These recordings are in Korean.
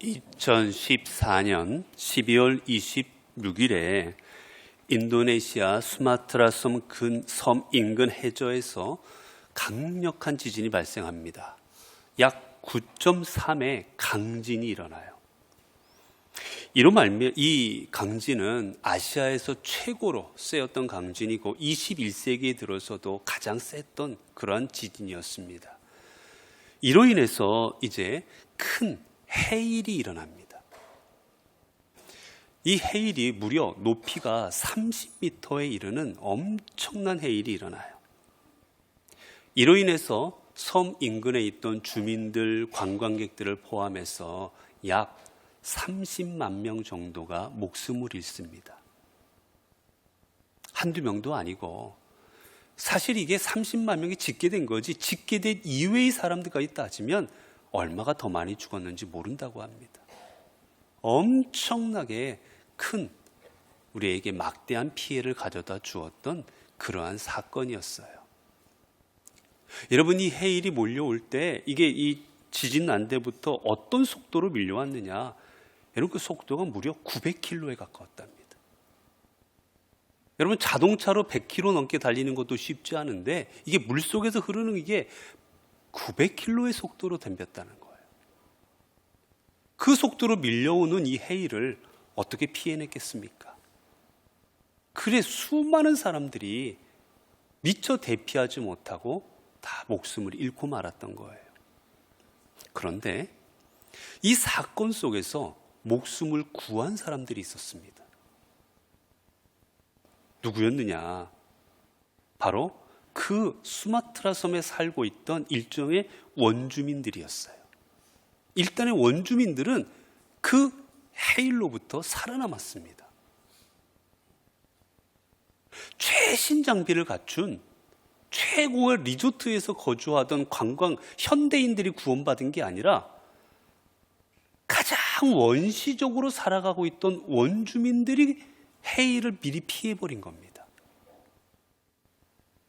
2014년 12월 26일에 인도네시아 수마트라 섬 인근 해저에서 강력한 지진이 발생합니다. 약 9.3의 강진이 일어나요. 이로 말미암아 이 강진은 아시아에서 최고로 세었던 강진이고 21세기에 들어서도 가장 셌던 그러한 지진이었습니다. 이로 인해서 이제 큰 해일이 일어납니다. 이 해일이 무려 높이가 30m에 이르는 엄청난 해일이 일어나요. 이로 인해서 섬 인근에 있던 주민들, 관광객들을 포함해서 약 30만 명 정도가 목숨을 잃습니다. 한두 명도 아니고 사실 이게 30만 명이 짓게 된 거지 짓게 된 이외의 사람들까지 따지면 얼마가 더 많이 죽었는지 모른다고 합니다. 엄청나게 큰 우리에게 막대한 피해를 가져다 주었던 그러한 사건이었어요. 여러분, 이 해일이 몰려올 때 이게 이 지진 난 데부터 어떤 속도로 밀려왔느냐, 여러분 그 속도가 무려 900km에 가까웠답니다. 여러분 자동차로 100km 넘게 달리는 것도 쉽지 않은데 이게 물속에서 흐르는 이게 900km의 속도로 덤볐다는 거예요. 그 속도로 밀려오는 이 해일을 어떻게 피해냈겠습니까? 그래 수많은 사람들이 미처 대피하지 못하고 다 목숨을 잃고 말았던 거예요. 그런데 이 사건 속에서 목숨을 구한 사람들이 있었습니다. 누구였느냐? 바로 그 수마트라 섬에 살고 있던 일종의 원주민들이었어요. 일단의 원주민들은 그 해일로부터 살아남았습니다. 최신 장비를 갖춘 최고의 리조트에서 거주하던 관광 현대인들이 구원받은 게 아니라 가장 원시적으로 살아가고 있던 원주민들이 해일을 미리 피해버린 겁니다.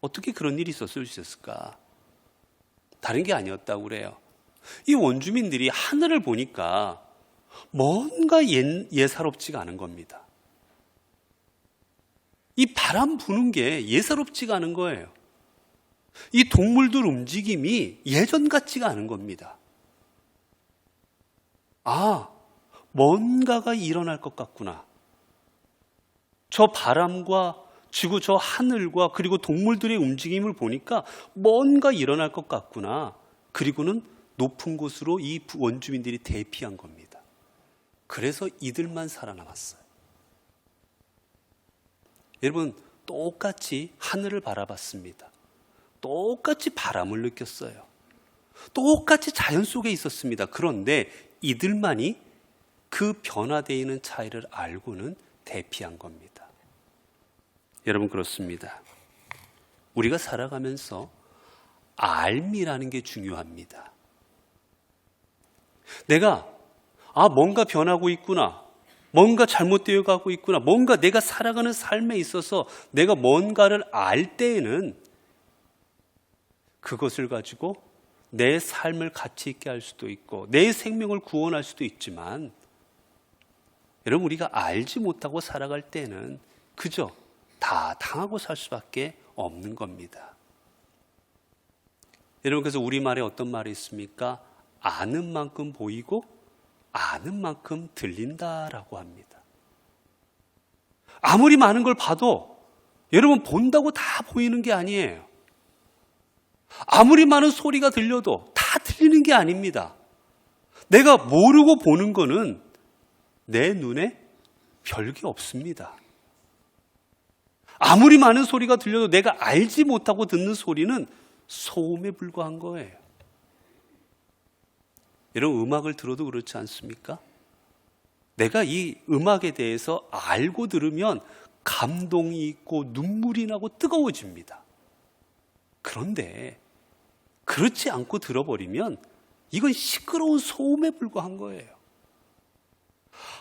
어떻게 그런 일이 있을 수 있었을까? 다른 게 아니었다고 그래요. 이 원주민들이 하늘을 보니까 뭔가 예사롭지가 않은 겁니다. 이 바람 부는 게 예사롭지가 않은 거예요. 이 동물들 움직임이 예전 같지가 않은 겁니다. 아, 뭔가가 일어날 것 같구나. 저 바람과 지구 저 하늘과 그리고 동물들의 움직임을 보니까 뭔가 일어날 것 같구나. 그리고는 높은 곳으로 이 원주민들이 대피한 겁니다. 그래서 이들만 살아남았어요. 여러분, 똑같이 하늘을 바라봤습니다. 똑같이 바람을 느꼈어요. 똑같이 자연 속에 있었습니다. 그런데 이들만이 그 변화되어 있는 차이를 알고는 대피한 겁니다. 여러분, 그렇습니다. 우리가 살아가면서 알미라는 게 중요합니다. 내가 뭔가 변하고 있구나, 뭔가 잘못되어 가고 있구나, 뭔가 내가 살아가는 삶에 있어서 내가 뭔가를 알 때에는 그것을 가지고 내 삶을 가치 있게 할 수도 있고 내 생명을 구원할 수도 있지만, 여러분 우리가 알지 못하고 살아갈 때는 그저 다 당하고 살 수밖에 없는 겁니다. 여러분, 그래서 우리말에 어떤 말이 있습니까? 아는 만큼 보이고 아는 만큼 들린다라고 합니다. 아무리 많은 걸 봐도 여러분 본다고 다 보이는 게 아니에요. 아무리 많은 소리가 들려도 다 들리는 게 아닙니다. 내가 모르고 보는 거는 내 눈에 별게 없습니다. 아무리 많은 소리가 들려도 내가 알지 못하고 듣는 소리는 소음에 불과한 거예요. 여러분, 음악을 들어도 그렇지 않습니까? 내가 이 음악에 대해서 알고 들으면 감동이 있고 눈물이 나고 뜨거워집니다. 그런데 그렇지 않고 들어버리면 이건 시끄러운 소음에 불과한 거예요.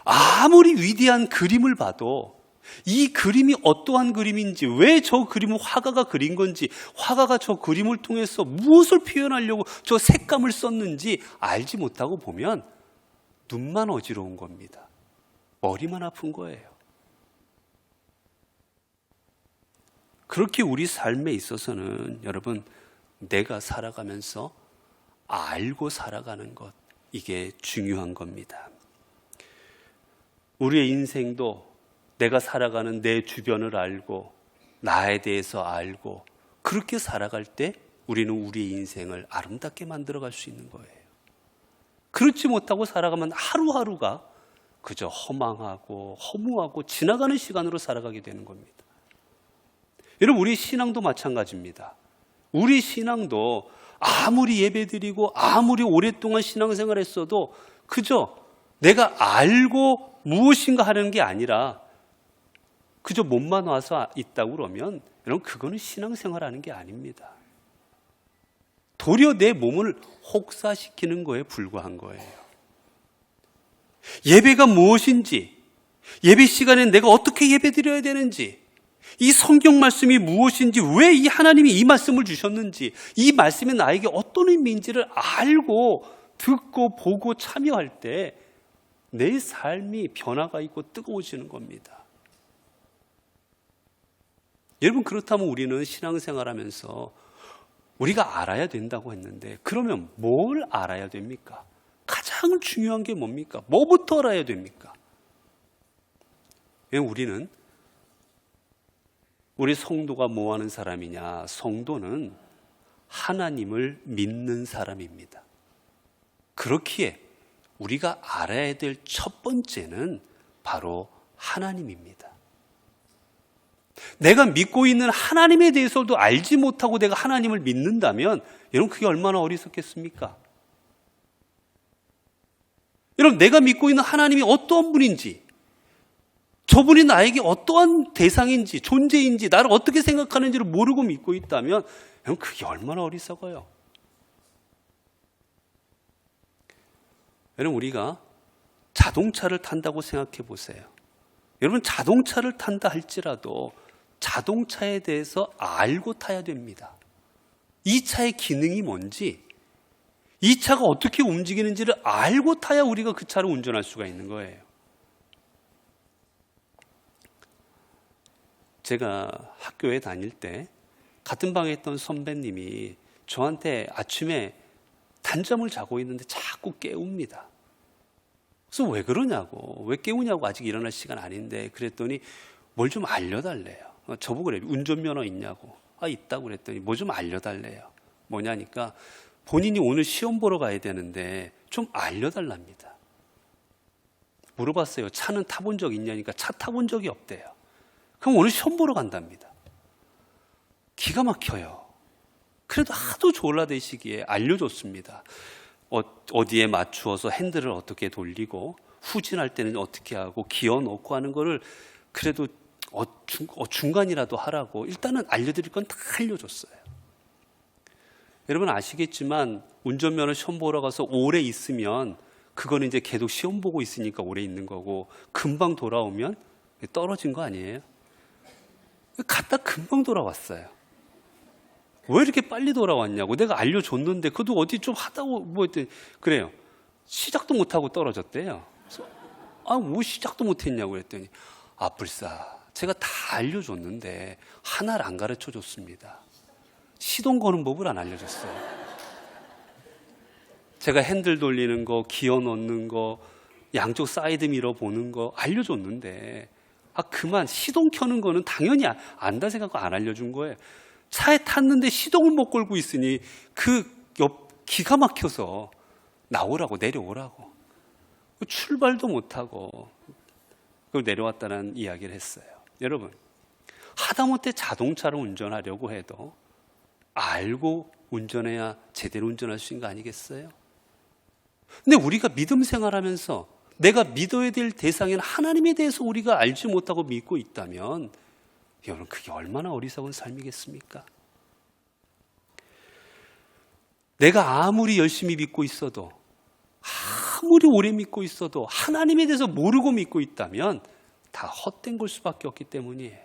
아무리 위대한 그림을 봐도 이 그림이 어떠한 그림인지, 왜 저 그림을 화가가 그린 건지, 화가가 저 그림을 통해서 무엇을 표현하려고 저 색감을 썼는지 알지 못하고 보면 눈만 어지러운 겁니다. 머리만 아픈 거예요. 그렇게 우리 삶에 있어서는 여러분, 내가 살아가면서 알고 살아가는 것, 이게 중요한 겁니다. 우리의 인생도 내가 살아가는 내 주변을 알고 나에 대해서 알고 그렇게 살아갈 때 우리는 우리의 인생을 아름답게 만들어갈 수 있는 거예요. 그렇지 못하고 살아가면 하루하루가 그저 허망하고 허무하고 지나가는 시간으로 살아가게 되는 겁니다. 여러분, 우리 신앙도 마찬가지입니다. 우리 신앙도 아무리 예배드리고 아무리 오랫동안 신앙생활 했어도 그저 내가 알고 무엇인가 하는 게 아니라 그저 몸만 와서 있다고 그러면 여러분, 그거는 신앙생활하는 게 아닙니다. 도리어 내 몸을 혹사시키는 거에 불과한 거예요. 예배가 무엇인지, 예배 시간에 내가 어떻게 예배드려야 되는지, 이 성경 말씀이 무엇인지, 왜 이 하나님이 이 말씀을 주셨는지, 이 말씀이 나에게 어떤 의미인지를 알고 듣고 보고 참여할 때 내 삶이 변화가 있고 뜨거워지는 겁니다. 여러분, 그렇다면 우리는 신앙생활하면서 우리가 알아야 된다고 했는데, 그러면 뭘 알아야 됩니까? 가장 중요한 게 뭡니까? 뭐부터 알아야 됩니까? 우리는, 우리 성도가 뭐 하는 사람이냐? 성도는 하나님을 믿는 사람입니다. 그렇기에 우리가 알아야 될 첫 번째는 바로 하나님입니다. 내가 믿고 있는 하나님에 대해서도 알지 못하고 내가 하나님을 믿는다면 여러분, 그게 얼마나 어리석겠습니까? 여러분, 내가 믿고 있는 하나님이 어떠한 분인지, 저분이 나에게 어떠한 대상인지, 존재인지, 나를 어떻게 생각하는지를 모르고 믿고 있다면 여러분, 그게 얼마나 어리석어요. 여러분, 우리가 자동차를 탄다고 생각해 보세요. 여러분, 자동차를 탄다 할지라도 자동차에 대해서 알고 타야 됩니다. 이 차의 기능이 뭔지, 이 차가 어떻게 움직이는지를 알고 타야 우리가 그 차를 운전할 수가 있는 거예요. 제가 학교에 다닐 때 같은 방에 있던 선배님이 저한테 아침에 단잠을 자고 있는데 자꾸 깨웁니다. 그래서 왜 그러냐고, 왜 깨우냐고, 아직 일어날 시간 아닌데, 그랬더니 뭘 좀 알려달래요. 저보고 그래요. 운전면허 있냐고. 아, 있다고 그랬더니 뭐 좀 알려달래요. 뭐냐니까 본인이 오늘 시험 보러 가야 되는데 좀 알려달랍니다. 물어봤어요. 차는 타본 적 있냐니까 차 타본 적이 없대요. 그럼 오늘 시험 보러 간답니다. 기가 막혀요. 그래도 하도 졸라대시기에 알려줬습니다. 어디에 맞추어서 핸들을 어떻게 돌리고 후진할 때는 어떻게 하고 기어 넣고 하는 거를 그래도 중간이라도 하라고 일단은 알려드릴 건 다 알려줬어요. 여러분 아시겠지만 운전면허 시험 보러 가서 오래 있으면 그거는 이제 계속 시험 보고 있으니까 오래 있는 거고, 금방 돌아오면 떨어진 거 아니에요? 갔다 금방 돌아왔어요. 왜 이렇게 빨리 돌아왔냐고. 내가 알려줬는데 그래도 어디 좀 하다고 뭐 했더니 그래요. 시작도 못하고 떨어졌대요. 뭐 시작도 못했냐고 그랬더니 불사, 제가 다 알려줬는데 하나를 안 가르쳐줬습니다. 시동 거는 법을 안 알려줬어요. 제가 핸들 돌리는 거, 기어 넣는 거, 양쪽 사이드 미러 보는 거 알려줬는데 그만, 시동 켜는 거는 당연히 안다 생각하고 안 알려준 거예요. 차에 탔는데 시동을 못 걸고 있으니 그 옆 기가 막혀서 나오라고, 내려오라고. 출발도 못하고 그걸 내려왔다는 이야기를 했어요. 여러분, 하다못해 자동차를 운전하려고 해도 알고 운전해야 제대로 운전할 수 있는 거 아니겠어요? 근데 우리가 믿음 생활하면서 내가 믿어야 될 대상인 하나님에 대해서 우리가 알지 못하고 믿고 있다면 여러분, 그게 얼마나 어리석은 삶이겠습니까? 내가 아무리 열심히 믿고 있어도, 아무리 오래 믿고 있어도 하나님에 대해서 모르고 믿고 있다면 다 헛된 걸 수밖에 없기 때문이에요.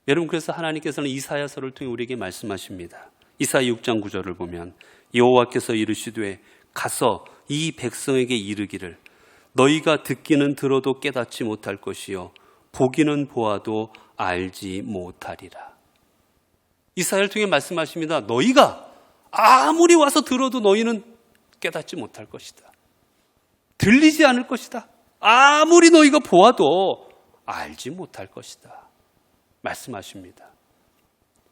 여러분, 그래서 하나님께서는 이사야서를 통해 우리에게 말씀하십니다. 이사야 6장 9절을 보면 여호와께서 이르시되 가서 이 백성에게 이르기를 너희가 듣기는 들어도 깨닫지 못할 것이요 보기는 보아도 알지 못하리라. 이사야를 통해 말씀하십니다. 너희가 아무리 와서 들어도 너희는 깨닫지 못할 것이다. 들리지 않을 것이다. 아무리 너희가 보아도 알지 못할 것이다. 말씀하십니다.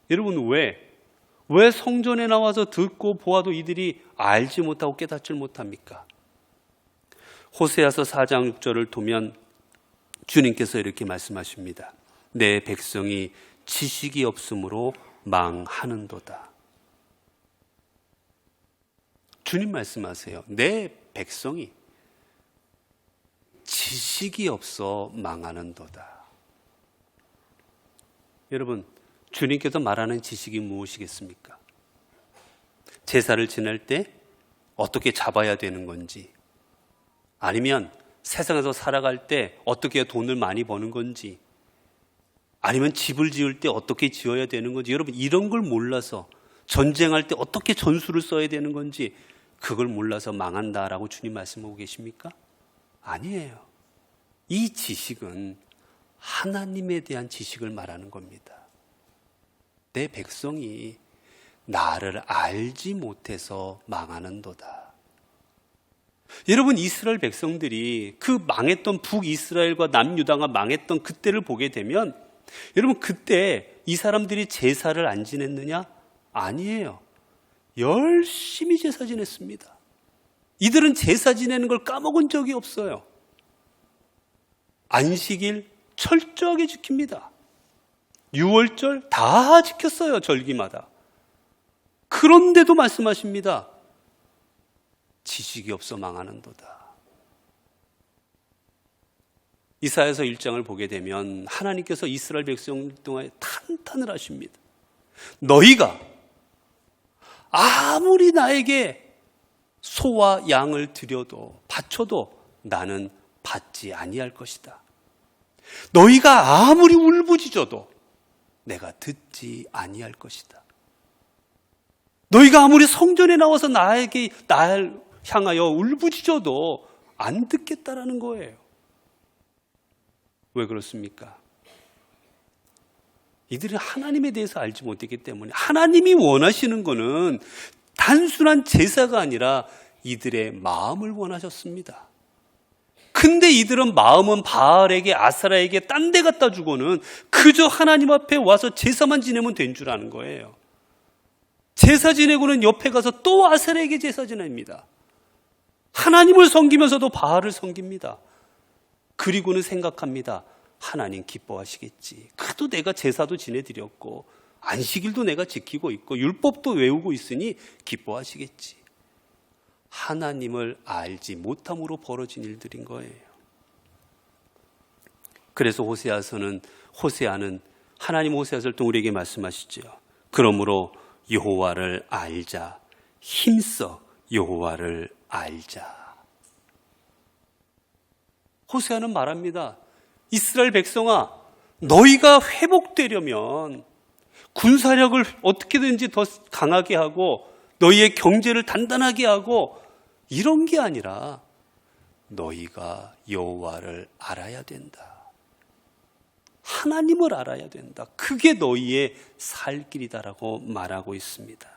여러분 왜 성전에 나와서 듣고 보아도 이들이 알지 못하고 깨닫지 못합니까? 호세아서 4장 6절을 보면 주님께서 이렇게 말씀하십니다. 내 백성이 지식이 없으므로 망하는도다. 주님 말씀하세요. 내 백성이 지식이 없어 망하는도다. 여러분, 주님께서 말하는 지식이 무엇이겠습니까? 제사를 지낼 때 어떻게 잡아야 되는 건지, 아니면 세상에서 살아갈 때 어떻게 돈을 많이 버는 건지, 아니면 집을 지을 때 어떻게 지어야 되는 건지, 여러분 이런 걸 몰라서 전쟁할 때 어떻게 전술을 써야 되는 건지 그걸 몰라서 망한다라고 주님 말씀하고 계십니까? 아니에요. 이 지식은 하나님에 대한 지식을 말하는 겁니다. 내 백성이 나를 알지 못해서 망하는도다. 여러분, 이스라엘 백성들이 그 망했던 북이스라엘과 남유다가 망했던 그때를 보게 되면, 여러분 그때 이 사람들이 제사를 안 지냈느냐? 아니에요. 열심히 제사 지냈습니다. 이들은 제사 지내는 걸 까먹은 적이 없어요. 안식일 철저하게 지킵니다. 유월절 다 지켰어요. 절기마다. 그런데도 말씀하십니다. 지식이 없어 망하는도다. 이사야서 1장을 보게 되면 하나님께서 이스라엘 백성 동안에 탄탄을 하십니다. 너희가 아무리 나에게 소와 양을 드려도 바쳐도 나는 받지 아니할 것이다. 너희가 아무리 울부짖어도 내가 듣지 아니할 것이다. 너희가 아무리 성전에 나와서 나를 향하여 울부짖어도 안 듣겠다라는 거예요. 왜 그렇습니까? 이들이 하나님에 대해서 알지 못했기 때문에, 하나님이 원하시는 것은 단순한 제사가 아니라 이들의 마음을 원하셨습니다. 근데 이들은 마음은 바알에게, 아사라에게 딴 데 갖다 주고는 그저 하나님 앞에 와서 제사만 지내면 된 줄 아는 거예요. 제사 지내고는 옆에 가서 또 아사라에게 제사 지냅니다. 하나님을 섬기면서도 바알을 섬깁니다. 그리고는 생각합니다. 하나님 기뻐하시겠지. 그래도 내가 제사도 지내드렸고 안식일도 내가 지키고 있고 율법도 외우고 있으니 기뻐하시겠지. 하나님을 알지 못함으로 벌어진 일들인 거예요. 그래서 호세아는 하나님 호세아서를 통해 우리에게 말씀하시죠. 그러므로 여호와를 알자. 힘써 여호와를 알자. 호세아는 말합니다. 이스라엘 백성아, 너희가 회복되려면 군사력을 어떻게든지 더 강하게 하고 너희의 경제를 단단하게 하고 이런 게 아니라 너희가 여호와를 알아야 된다. 하나님을 알아야 된다. 그게 너희의 살 길이다라고 말하고 있습니다.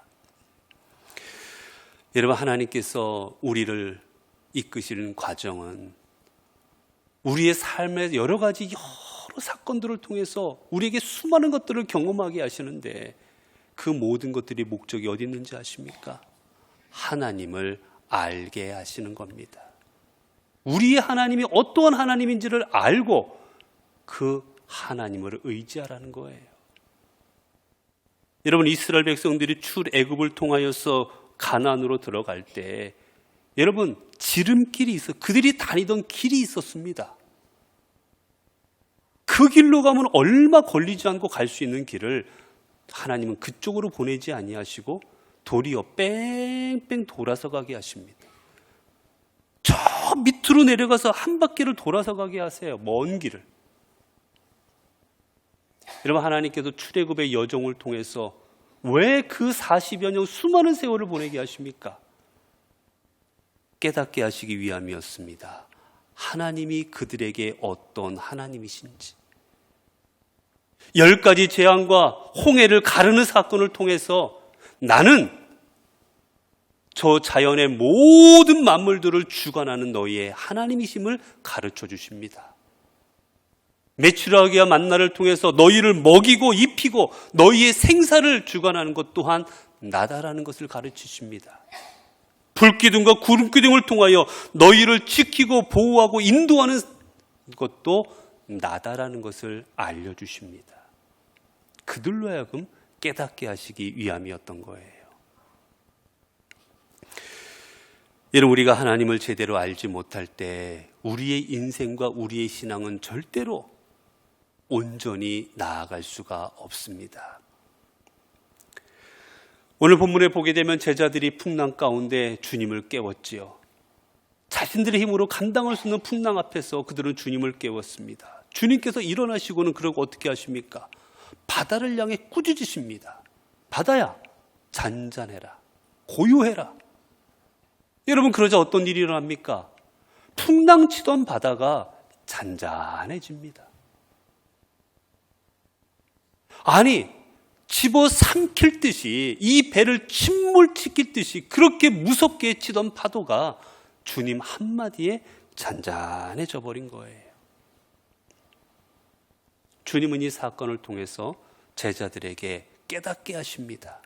여러분, 하나님께서 우리를 이끄시는 과정은 우리의 삶의 여러 가지 여러 사건들을 통해서 우리에게 수많은 것들을 경험하게 하시는데 그 모든 것들이 목적이 어디 있는지 아십니까? 하나님을 알게 하시는 겁니다. 우리의 하나님이 어떠한 하나님인지를 알고 그 하나님을 의지하라는 거예요. 여러분, 이스라엘 백성들이 출애굽을 통하여서 가나안으로 들어갈 때 여러분 지름길이 그들이 다니던 길이 있었습니다. 그 길로 가면 얼마 걸리지 않고 갈 수 있는 길을 하나님은 그쪽으로 보내지 아니하시고 도리어 뺑뺑 돌아서 가게 하십니다. 저 밑으로 내려가서 한 바퀴를 돌아서 가게 하세요. 먼 길을. 여러분, 하나님께서 출애굽의 여정을 통해서 왜 그 40여 년 수많은 세월을 보내게 하십니까? 깨닫게 하시기 위함이었습니다. 하나님이 그들에게 어떤 하나님이신지. 10가지 재앙과 홍해를 가르는 사건을 통해서 나는 저 자연의 모든 만물들을 주관하는 너희의 하나님이심을 가르쳐 주십니다. 메추라기와 만나를 통해서 너희를 먹이고 입히고 너희의 생사를 주관하는 것 또한 나다라는 것을 가르치십니다. 불기둥과 구름기둥을 통하여 너희를 지키고 보호하고 인도하는 것도 나다라는 것을 알려주십니다. 그들로 하여금 깨닫게 하시기 위함이었던 거예요. 여러분, 우리가 하나님을 제대로 알지 못할 때 우리의 인생과 우리의 신앙은 절대로 온전히 나아갈 수가 없습니다. 오늘 본문에 보게 되면 제자들이 풍랑 가운데 주님을 깨웠지요. 자신들의 힘으로 감당할 수 없는 풍랑 앞에서 그들은 주님을 깨웠습니다. 주님께서 일어나시고는 그러고 어떻게 하십니까? 바다를 향해 꾸짖으십니다. 바다야, 잔잔해라, 고요해라. 여러분, 그러자 어떤 일이 일어납니까? 풍랑 치던 바다가 잔잔해집니다. 아니, 집어삼킬 듯이, 이 배를 침몰시킬 듯이 그렇게 무섭게 치던 파도가 주님 한마디에 잔잔해져 버린 거예요. 주님은 이 사건을 통해서 제자들에게 깨닫게 하십니다.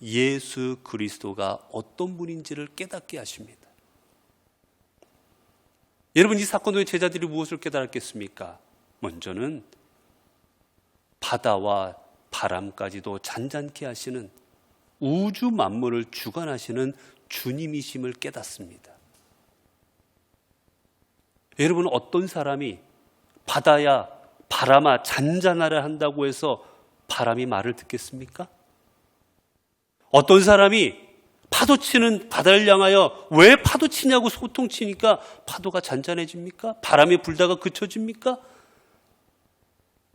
예수 그리스도가 어떤 분인지를 깨닫게 하십니다. 여러분, 이 사건 후에 제자들이 무엇을 깨달았겠습니까? 먼저는 바다와 바람까지도 잔잔케 하시는, 우주 만물을 주관하시는 주님이심을 깨닫습니다. 여러분, 어떤 사람이 바다야 바람아 잔잔하라 한다고 해서 바람이 말을 듣겠습니까? 어떤 사람이 파도 치는 바다를 향하여 왜 파도 치냐고 소통치니까 파도가 잔잔해집니까? 바람이 불다가 그쳐집니까?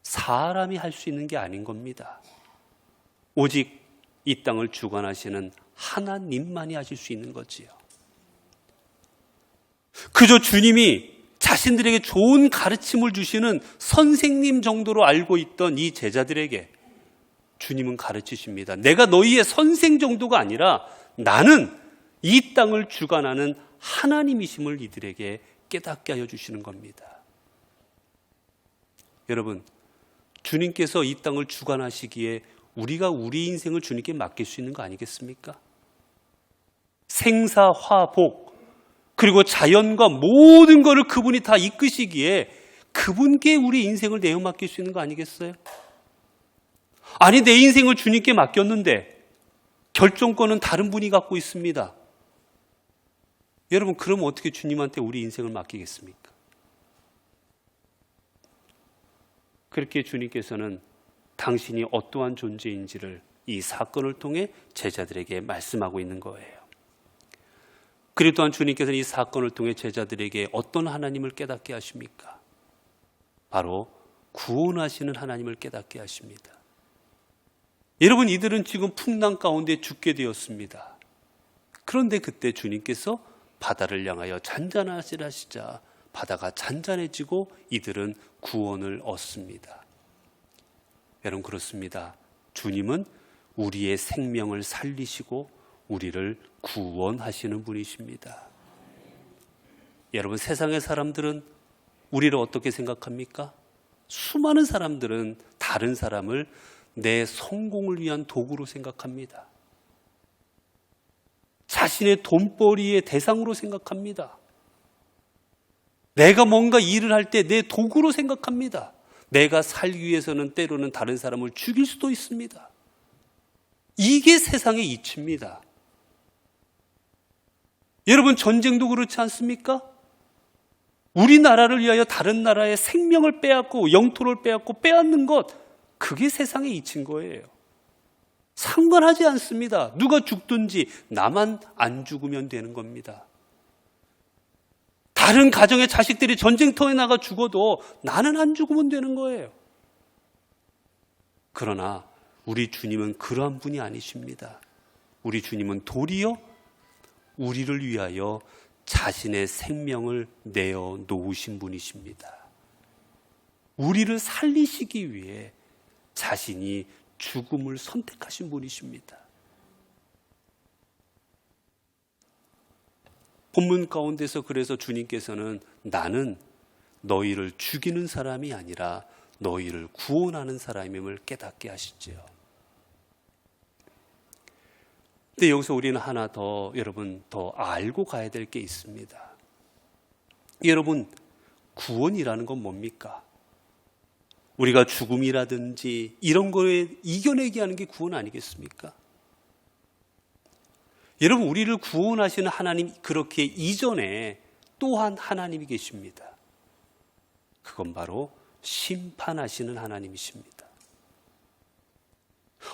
사람이 할 수 있는 게 아닌 겁니다. 오직 이 땅을 주관하시는 하나님만이 하실 수 있는 거지요. 그저 주님이 자신들에게 좋은 가르침을 주시는 선생님 정도로 알고 있던 이 제자들에게 주님은 가르치십니다. 내가 너희의 선생 정도가 아니라 나는 이 땅을 주관하는 하나님이심을 이들에게 깨닫게 하여 주시는 겁니다. 여러분, 주님께서 이 땅을 주관하시기에 우리가 우리 인생을 주님께 맡길 수 있는 거 아니겠습니까? 생사, 화복, 그리고 자연과 모든 것을 그분이 다 이끄시기에 그분께 우리 인생을 내어 맡길 수 있는 거 아니겠어요? 아니, 내 인생을 주님께 맡겼는데 결정권은 다른 분이 갖고 있습니다. 여러분, 그럼 어떻게 주님한테 우리 인생을 맡기겠습니까? 그렇게 주님께서는 당신이 어떠한 존재인지를 이 사건을 통해 제자들에게 말씀하고 있는 거예요. 그리고 또한 주님께서는 이 사건을 통해 제자들에게 어떤 하나님을 깨닫게 하십니까? 바로 구원하시는 하나님을 깨닫게 하십니다. 여러분, 이들은 지금 풍랑 가운데 죽게 되었습니다. 그런데 그때 주님께서 바다를 향하여 잔잔하시라 하시자 바다가 잔잔해지고 이들은 구원을 얻습니다. 여러분, 그렇습니다. 주님은 우리의 생명을 살리시고 우리를 구원하시는 분이십니다. 여러분, 세상의 사람들은 우리를 어떻게 생각합니까? 수많은 사람들은 다른 사람을 내 성공을 위한 도구로 생각합니다. 자신의 돈벌이의 대상으로 생각합니다. 내가 뭔가 일을 할 때 내 도구로 생각합니다. 내가 살기 위해서는 때로는 다른 사람을 죽일 수도 있습니다. 이게 세상의 이치입니다. 여러분, 전쟁도 그렇지 않습니까? 우리나라를 위하여 다른 나라의 생명을 빼앗고 영토를 빼앗고 빼앗는 것, 그게 세상의 이치인 거예요. 상관하지 않습니다. 누가 죽든지 나만 안 죽으면 되는 겁니다. 다른 가정의 자식들이 전쟁터에 나가 죽어도 나는 안 죽으면 되는 거예요. 그러나 우리 주님은 그러한 분이 아니십니다. 우리 주님은 도리어 우리를 위하여 자신의 생명을 내어 놓으신 분이십니다. 우리를 살리시기 위해 자신이 죽음을 선택하신 분이십니다. 본문 가운데서 그래서 주님께서는 나는 너희를 죽이는 사람이 아니라 너희를 구원하는 사람임을 깨닫게 하시지요. 근데 여기서 우리는 하나 더 여러분 더 알고 가야 될 게 있습니다. 여러분, 구원이라는 건 뭡니까? 우리가 죽음이라든지 이런 거에 이겨내게 하는 게 구원 아니겠습니까? 여러분, 우리를 구원하시는 하나님, 그렇게 이전에 또한 하나님이 계십니다. 그건 바로 심판하시는 하나님이십니다.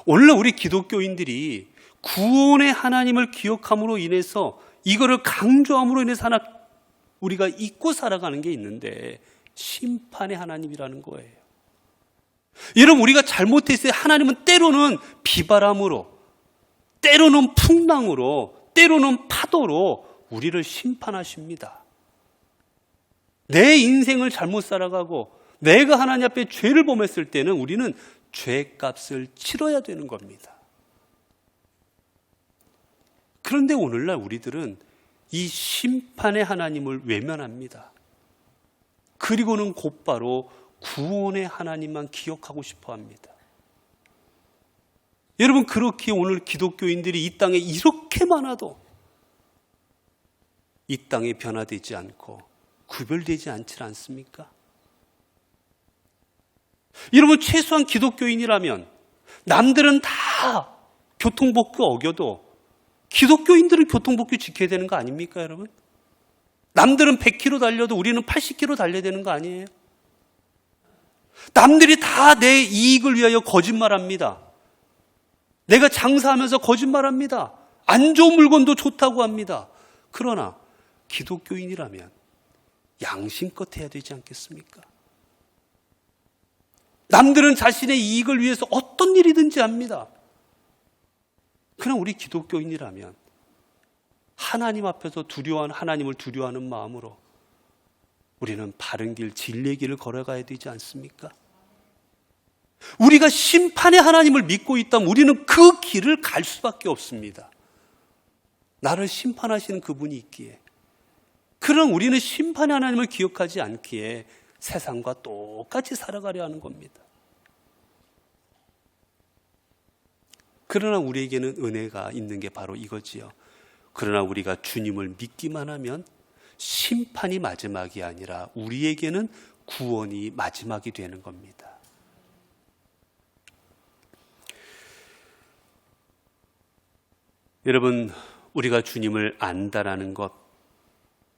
오늘날 우리 기독교인들이 구원의 하나님을 기억함으로 인해서, 이거를 강조함으로 인해서 하나 우리가 잊고 살아가는 게 있는데, 심판의 하나님이라는 거예요. 여러분, 우리가 잘못했을 때 하나님은 때로는 비바람으로, 때로는 풍랑으로, 때로는 파도로 우리를 심판하십니다. 내 인생을 잘못 살아가고 내가 하나님 앞에 죄를 범했을 때는 우리는 죄값을 치러야 되는 겁니다. 그런데 오늘날 우리들은 이 심판의 하나님을 외면합니다. 그리고는 곧바로 구원의 하나님만 기억하고 싶어 합니다. 여러분, 그렇게 오늘 기독교인들이 이 땅에 이렇게 많아도 이 땅에 변화되지 않고 구별되지 않지 않습니까? 여러분, 최소한 기독교인이라면 남들은 다 교통법규 어겨도 기독교인들은 교통법규 지켜야 되는 거 아닙니까, 여러분? 남들은 100km 달려도 우리는 80km 달려야 되는 거 아니에요? 남들이 다 내 이익을 위하여 거짓말합니다. 내가 장사하면서 거짓말합니다. 안 좋은 물건도 좋다고 합니다. 그러나 기독교인이라면 양심껏 해야 되지 않겠습니까? 남들은 자신의 이익을 위해서 어떤 일이든지 합니다. 그러나 우리 기독교인이라면 하나님 앞에서 하나님을 두려워하는 마음으로 우리는 바른 길, 진리의 길을 걸어가야 되지 않습니까? 우리가 심판의 하나님을 믿고 있다면 우리는 그 길을 갈 수밖에 없습니다. 나를 심판하시는 그분이 있기에. 그럼 우리는 심판의 하나님을 기억하지 않기에 세상과 똑같이 살아가려 하는 겁니다. 그러나 우리에게는 은혜가 있는 게 바로 이거지요. 그러나 우리가 주님을 믿기만 하면 심판이 마지막이 아니라 우리에게는 구원이 마지막이 되는 겁니다. 여러분, 우리가 주님을 안다라는 것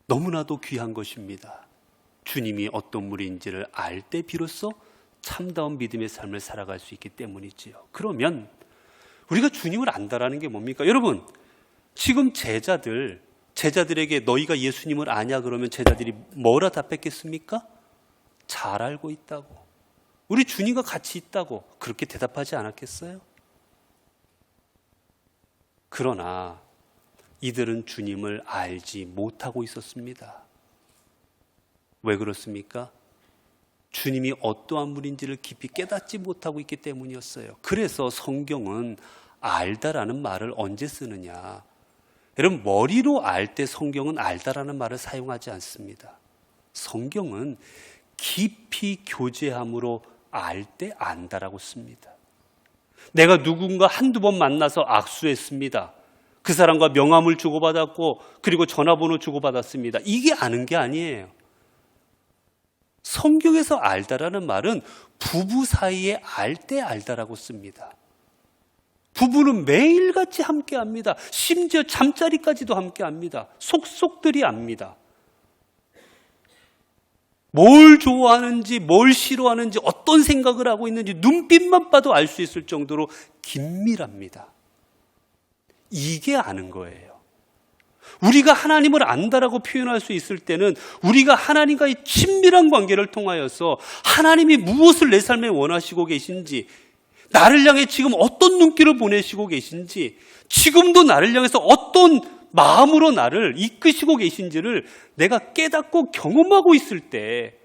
너무나도 귀한 것입니다. 주님이 어떤 분인지를 알 때 비로소 참다운 믿음의 삶을 살아갈 수 있기 때문이지요. 그러면 우리가 주님을 안다라는 게 뭡니까? 여러분, 지금 제자들에게 너희가 예수님을 아냐 그러면 제자들이 뭐라 답했겠습니까? 잘 알고 있다고. 우리 주님과 같이 있다고 그렇게 대답하지 않았겠어요? 그러나 이들은 주님을 알지 못하고 있었습니다. 왜 그렇습니까? 주님이 어떠한 분인지를 깊이 깨닫지 못하고 있기 때문이었어요. 그래서 성경은 알다라는 말을 언제 쓰느냐? 여러분, 머리로 알 때 성경은 알다라는 말을 사용하지 않습니다. 성경은 깊이 교제함으로 알 때 안다라고 씁니다. 내가 누군가 한두 번 만나서 악수했습니다. 그 사람과 명함을 주고받았고 그리고 전화번호 주고받았습니다. 이게 아는 게 아니에요. 성경에서 알다라는 말은 부부 사이에 알 때 알다라고 씁니다. 부부는 매일같이 함께합니다. 심지어 잠자리까지도 함께합니다. 속속들이 압니다. 뭘 좋아하는지, 뭘 싫어하는지, 어떤 생각을 하고 있는지 눈빛만 봐도 알 수 있을 정도로 긴밀합니다. 이게 아는 거예요. 우리가 하나님을 안다라고 표현할 수 있을 때는 우리가 하나님과의 친밀한 관계를 통하여서 하나님이 무엇을 내 삶에 원하시고 계신지, 나를 향해 지금 어떤 눈길을 보내시고 계신지, 지금도 나를 향해서 어떤 마음으로 나를 이끄시고 계신지를 내가 깨닫고 경험하고 있을 때,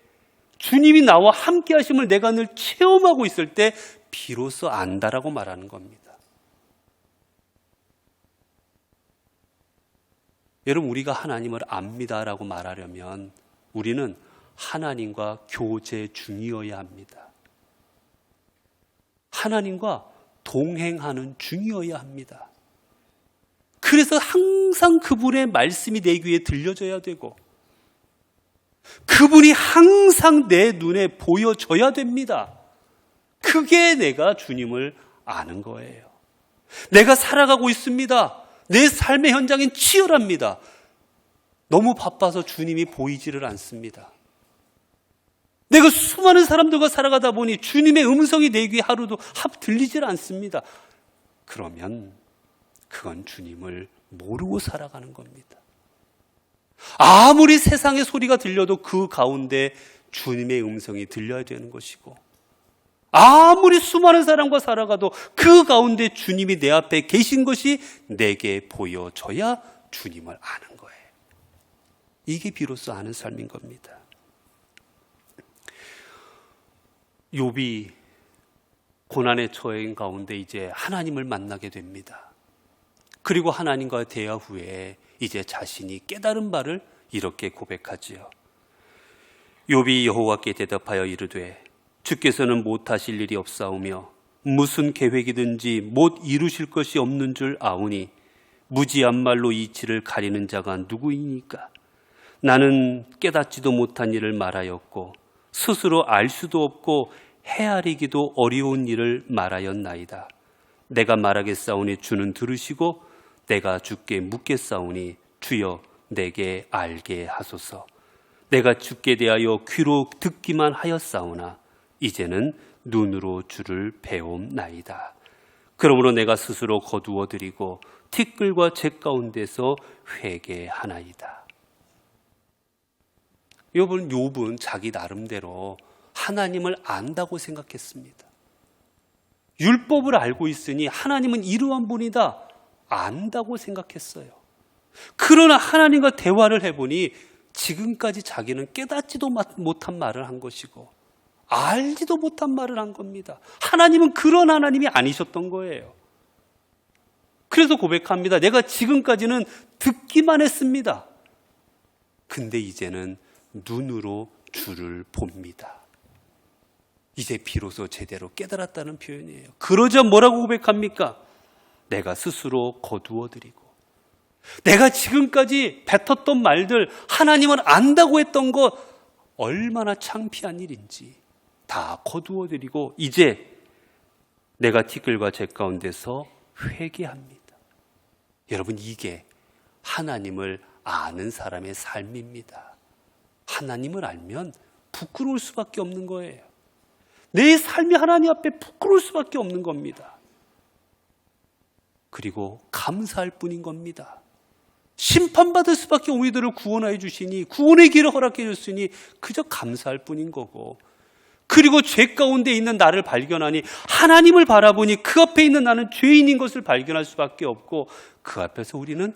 주님이 나와 함께 하심을 내가 늘 체험하고 있을 때 비로소 안다라고 말하는 겁니다. 여러분, 우리가 하나님을 압니다라고 말하려면 우리는 하나님과 교제 중이어야 합니다. 하나님과 동행하는 중이어야 합니다. 그래서 항상 그분의 말씀이 내 귀에 들려져야 되고, 그분이 항상 내 눈에 보여져야 됩니다. 그게 내가 주님을 아는 거예요. 내가 살아가고 있습니다. 내 삶의 현장은 치열합니다. 너무 바빠서 주님이 보이지를 않습니다. 내가 수많은 사람들과 살아가다 보니 주님의 음성이 내 귀에 하루도 들리질 않습니다. 그러면 그건 주님을 모르고 살아가는 겁니다. 아무리 세상의 소리가 들려도 그 가운데 주님의 음성이 들려야 되는 것이고, 아무리 수많은 사람과 살아가도 그 가운데 주님이 내 앞에 계신 것이 내게 보여져야 주님을 아는 거예요. 이게 비로소 아는 삶인 겁니다. 욥이 고난의 처해인 가운데 이제 하나님을 만나게 됩니다. 그리고 하나님과 대화 후에 이제 자신이 깨달은 바를 이렇게 고백하지요. 욥이 여호와께 대답하여 이르되 주께서는 못하실 일이 없사오며 무슨 계획이든지 못 이루실 것이 없는 줄 아오니 무지한 말로 이치를 가리는 자가 누구이니까? 나는 깨닫지도 못한 일을 말하였고 스스로 알 수도 없고 헤아리기도 어려운 일을 말하였나이다. 내가 말하겠사오니 주는 들으시고 내가 주께 묻겠사오니 주여 내게 알게 하소서. 내가 주께 대하여 귀로 듣기만 하였사오나 이제는 눈으로 주를 배움나이다. 그러므로 내가 스스로 거두어 드리고 티끌과 재 가운데서 회개하나이다. 욥은 자기 나름대로 하나님을 안다고 생각했습니다. 율법을 알고 있으니 하나님은 이러한 분이다 안다고 생각했어요. 그러나 하나님과 대화를 해보니 지금까지 자기는 깨닫지도 못한 말을 한 것이고 알지도 못한 말을 한 겁니다. 하나님은 그런 하나님이 아니셨던 거예요. 그래서 고백합니다. 내가 지금까지는 듣기만 했습니다. 근데 이제는 눈으로 주를 봅니다. 이제 비로소 제대로 깨달았다는 표현이에요. 그러자 뭐라고 고백합니까? 내가 스스로 거두어 드리고, 내가 지금까지 뱉었던 말들, 하나님은 안다고 했던 것 얼마나 창피한 일인지 다 거두어 드리고 이제 내가 티끌과 재 가운데서 회개합니다. 여러분, 이게 하나님을 아는 사람의 삶입니다. 하나님을 알면 부끄러울 수밖에 없는 거예요. 내 삶이 하나님 앞에 부끄러울 수밖에 없는 겁니다. 그리고 감사할 뿐인 겁니다. 심판받을 수밖에 우리들을 구원하여 주시니, 구원의 길을 허락해 줬으니 그저 감사할 뿐인 거고, 그리고 죄 가운데 있는 나를 발견하니 하나님을 바라보니 그 앞에 있는 나는 죄인인 것을 발견할 수밖에 없고, 그 앞에서 우리는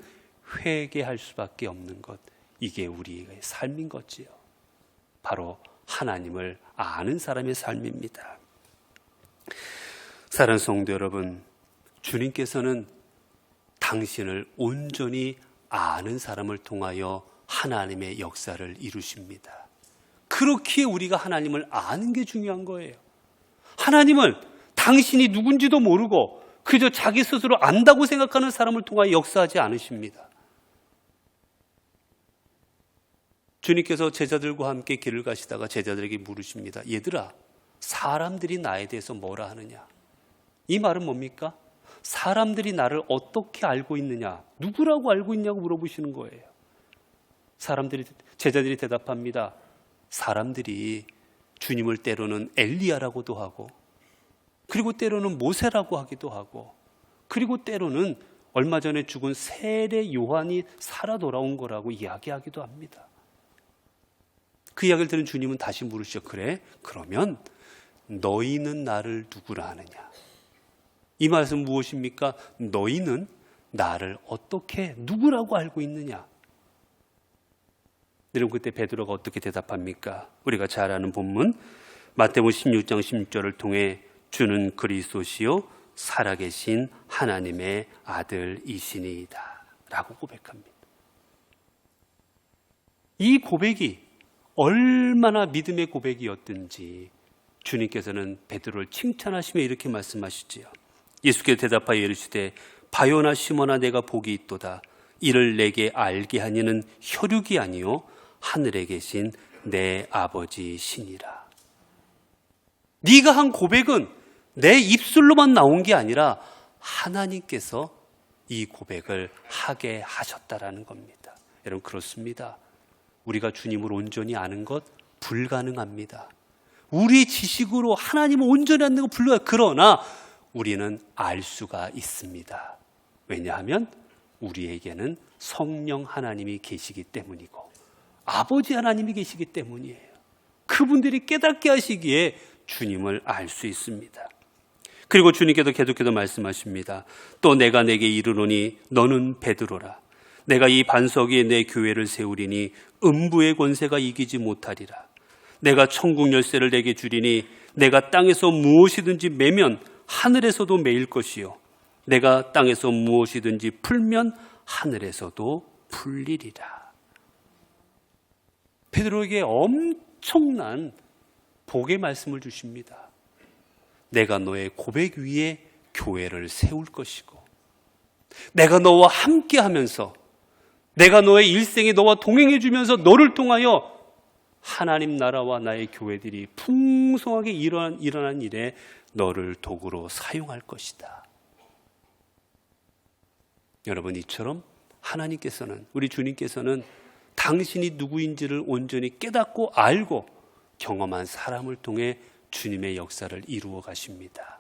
회개할 수밖에 없는 것, 이게 우리의 삶인 거지요. 바로 하나님을 아는 사람의 삶입니다. 사랑하는 성도 여러분, 주님께서는 당신을 온전히 아는 사람을 통하여 하나님의 역사를 이루십니다. 그렇기에 우리가 하나님을 아는 게 중요한 거예요. 하나님은 당신이 누군지도 모르고 그저 자기 스스로 안다고 생각하는 사람을 통하여 역사하지 않으십니다. 주님께서 제자들과 함께 길을 가시다가 제자들에게 물으십니다. 얘들아, 사람들이 나에 대해서 뭐라 하느냐? 이 말은 뭡니까? 사람들이 나를 어떻게 알고 있느냐? 누구라고 알고 있냐고 물어보시는 거예요. 제자들이 대답합니다. 사람들이 주님을 때로는 엘리야라고도 하고, 그리고 때로는 모세라고 하기도 하고, 그리고 때로는 얼마 전에 죽은 세례 요한이 살아 돌아온 거라고 이야기하기도 합니다. 그 이야기를 들은 주님은 다시 물으시죠. 그래? 그러면 너희는 나를 누구라 하느냐? 이 말씀은 무엇입니까? 너희는 나를 어떻게 누구라고 알고 있느냐? 여러분 그때 베드로가 어떻게 대답합니까? 우리가 잘 아는 본문 마태복음 16장 16절을 통해 주는 그리스도시요 살아계신 하나님의 아들이시니이다 라고 고백합니다. 이 고백이 얼마나 믿음의 고백이었든지 주님께서는 베드로를 칭찬하시며 이렇게 말씀하시지요. 예수께서 대답하여 이르시되 바요나 시몬아 내가 복이 있도다. 이를 내게 알게 하니는 혈육이 아니요 하늘에 계신 내 아버지시니라. 네가 한 고백은 내 입술로만 나온 게 아니라 하나님께서 이 고백을 하게 하셨다라는 겁니다. 여러분 그렇습니다. 우리가 주님을 온전히 아는 것 불가능합니다. 우리 지식으로 하나님을 온전히 아는 것 불가능해요. 그러나 우리는 알 수가 있습니다. 왜냐하면 우리에게는 성령 하나님이 계시기 때문이고 아버지 하나님이 계시기 때문이에요. 그분들이 깨닫게 하시기에 주님을 알 수 있습니다. 그리고 주님께서 계속해서 말씀하십니다. 또 내가 내게 이르노니 너는 베드로라. 내가 이 반석 위에 내 교회를 세우리니 음부의 권세가 이기지 못하리라. 내가 천국 열쇠를 내게 주리니 내가 땅에서 무엇이든지 매면 하늘에서도 매일 것이요 내가 땅에서 무엇이든지 풀면 하늘에서도 풀리리라. 베드로에게 엄청난 복의 말씀을 주십니다. 내가 너의 고백 위에 교회를 세울 것이고 내가 너와 함께하면서 내가 너의 일생에 너와 동행해 주면서 너를 통하여 하나님 나라와 나의 교회들이 풍성하게 일어난 일에 너를 도구로 사용할 것이다. 여러분 이처럼 하나님께서는 우리 주님께서는 당신이 누구인지를 온전히 깨닫고 알고 경험한 사람을 통해 주님의 역사를 이루어 가십니다.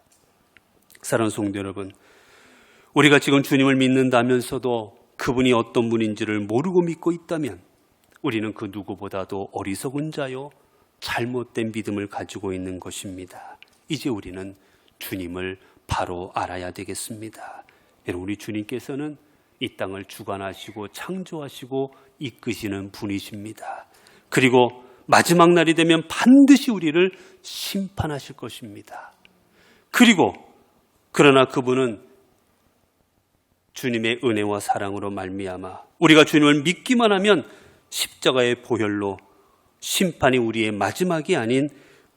사랑하는 성도 여러분, 우리가 지금 주님을 믿는다면서도 그분이 어떤 분인지를 모르고 믿고 있다면 우리는 그 누구보다도 어리석은 자요 잘못된 믿음을 가지고 있는 것입니다. 이제 우리는 주님을 바로 알아야 되겠습니다. 여러분 우리 주님께서는 이 땅을 주관하시고 창조하시고 이끄시는 분이십니다. 그리고 마지막 날이 되면 반드시 우리를 심판하실 것입니다. 그러나 그분은 주님의 은혜와 사랑으로 말미암아 우리가 주님을 믿기만 하면 십자가의 보혈로 심판이 우리의 마지막이 아닌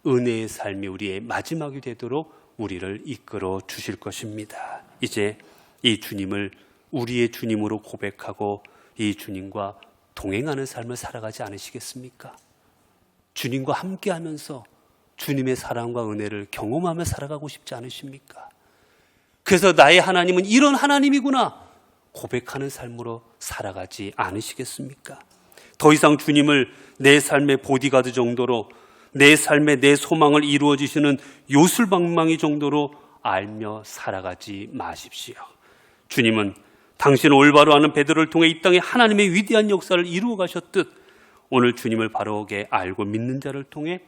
은혜의 삶이 우리의 마지막이 되도록 우리를 이끌어 주실 것입니다. 이제 이 주님을 우리의 주님으로 고백하고 이 주님과 동행하는 삶을 살아가지 않으시겠습니까? 주님과 함께하면서 주님의 사랑과 은혜를 경험하며 살아가고 싶지 않으십니까? 그래서 나의 하나님은 이런 하나님이구나 고백하는 삶으로 살아가지 않으시겠습니까? 더 이상 주님을 내 삶의 보디가드 정도로 내 삶의 내 소망을 이루어 주시는 요술방망이 정도로 알며 살아가지 마십시오. 주님은 당신을 올바로 아는 베드로를 통해 이 땅에 하나님의 위대한 역사를 이루어 가셨듯 오늘 주님을 바르게 알고 믿는 자를 통해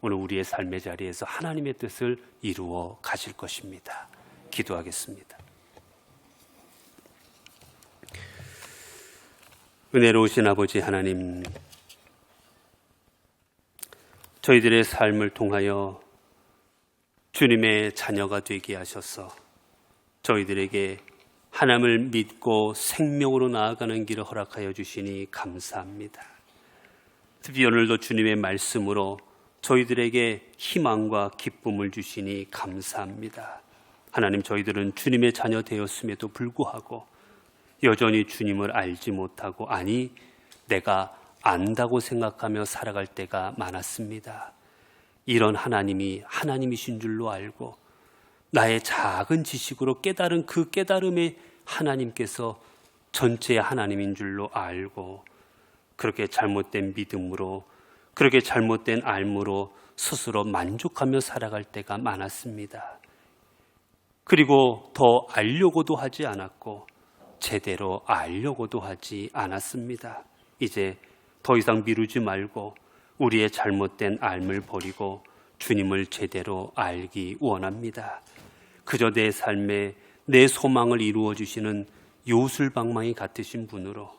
오늘 우리의 삶의 자리에서 하나님의 뜻을 이루어 가실 것입니다. 기도하겠습니다. 은혜로우신 아버지 하나님, 저희들의 삶을 통하여 주님의 자녀가 되게 하셔서 저희들에게 하나님을 믿고 생명으로 나아가는 길을 허락하여 주시니 감사합니다. 특히 오늘도 주님의 말씀으로 저희들에게 희망과 기쁨을 주시니 감사합니다. 하나님, 저희들은 주님의 자녀 되었음에도 불구하고 여전히 주님을 알지 못하고 아니 내가 안다고 생각하며 살아갈 때가 많았습니다. 이런 하나님이 하나님이신 줄로 알고 나의 작은 지식으로 깨달은 그 깨달음의 하나님께서 전체의 하나님인 줄로 알고 그렇게 잘못된 믿음으로 그렇게 잘못된 알므로 스스로 만족하며 살아갈 때가 많았습니다. 그리고 더 알려고도 하지 않았고 제대로 알려고도 하지 않았습니다. 이제 더 이상 미루지 말고 우리의 잘못된 알을 버리고 주님을 제대로 알기 원합니다. 그저 내 삶에 내 소망을 이루어 주시는 요술방망이 같으신 분으로,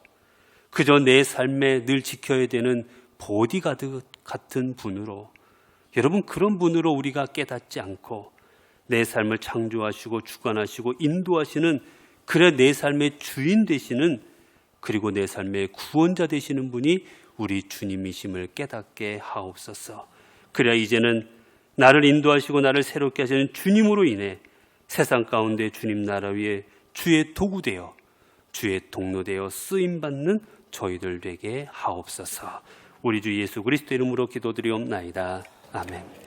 그저 내 삶에 늘 지켜야 되는 보디가드 같은 분으로, 여러분 그런 분으로 우리가 깨닫지 않고 내 삶을 창조하시고 주관하시고 인도하시는, 그래 내 삶의 주인 되시는, 그리고 내 삶의 구원자 되시는 분이 우리 주님이심을 깨닫게 하옵소서. 그래야 이제는 나를 인도하시고 나를 새롭게 하시는 주님으로 인해 세상 가운데 주님 나라 위에 주의 도구 되어 주의 동로 되어 쓰임받는 저희들 되게 하옵소서. 우리 주 예수 그리스도 이름으로 기도드리옵나이다. 아멘.